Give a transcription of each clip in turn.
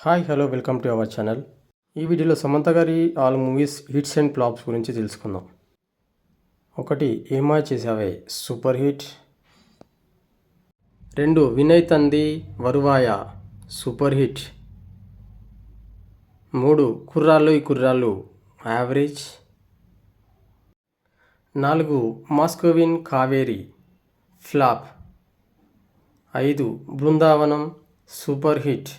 Hi hello welcome to our channel. ఈ వీడియోలో సమంత గారి all movies hits and flops గురించి తెలుసుకుందాం. 1 ఏమా చేసావే సూపర్ హిట్. 2 వినయ్ తంది వరువాయ super hit. 3 Kurrallu Ee Kurrallu average. 4 Moscowin Kavery flop. 5 Brindavanam super hit.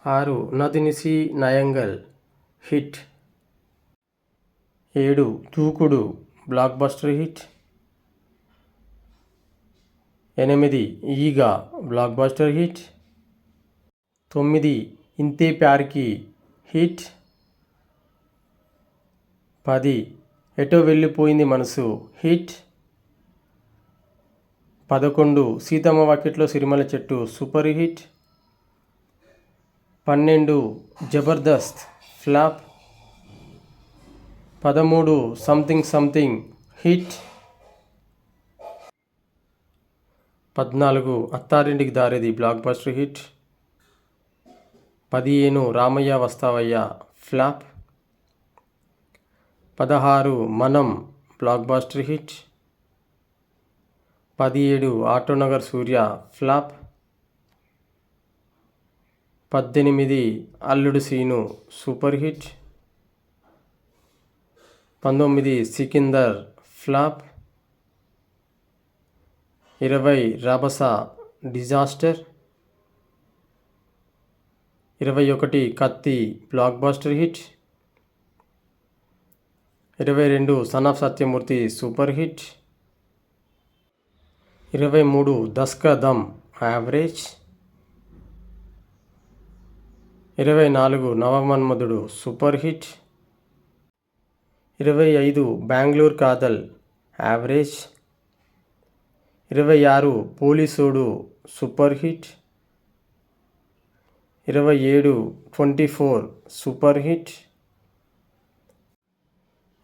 6 Nadunisi Naaygal hit. 7 Dookudu block buster hit. 8 ఈగ బ్లాక్ బస్టర్ హిట్. 9 ఇంతే ప్యార్కి హిట్. 10 ఎటో వెళ్ళిపోయింది మనసు hit. 11 Seethamma Vakitlo Sirimalle Chettu super hit. 12 Jabardasth flop. 13 something something hit. 14 Attarintiki Daredi blockbuster hit. 15 Ramayya Vasthavayya flop. 16 Manam blockbuster hit. 17 Autonagar Surya flop. 18 Alludu Seenu super hit. 19 Sikandar flop. 20 Rabhasa disaster. 21 Kaththi blockbuster hit. 22 son of Satyamurthy super hit. 23 Dasaka Dum average. 24 Navamanmadhudu super hit. 25 Bengaluru Kadhal average. 26 Policeodu super hit. 27 24 super hit.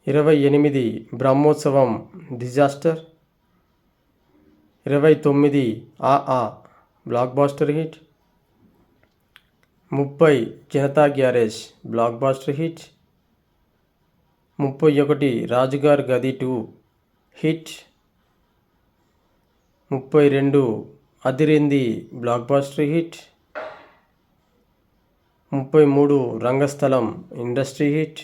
28 Brahmotsavam disaster. 29 Aa blockbuster hit. 30 Janatha garage blockbuster hit. 31 Rajugari Gadhi 2 hit. 32 Adirindi blockbuster hit. 33 Rangasthalam industry hit.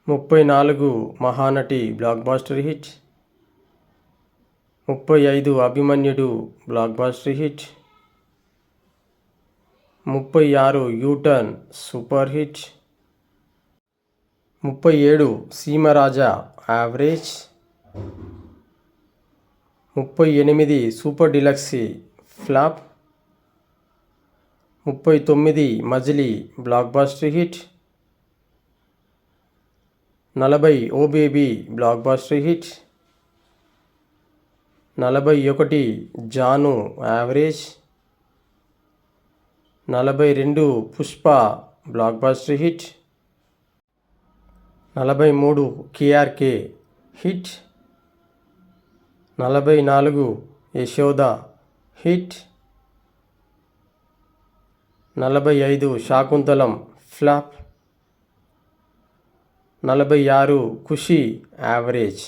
34 Mahanati blockbuster hit. 35 Abhimanyudu blockbuster hit. 36 U turn super hit. 37 Seemaraja average. 38 super deluxe flop. 39 Majili blockbuster hit. 40 oh baby blockbuster hit. 41 Jaanu average. 42 Pushpa block buster hit. 43 KRK hit. 44 Yashoda hit. 45 Shaakuntalam flop. 46 Kushi average.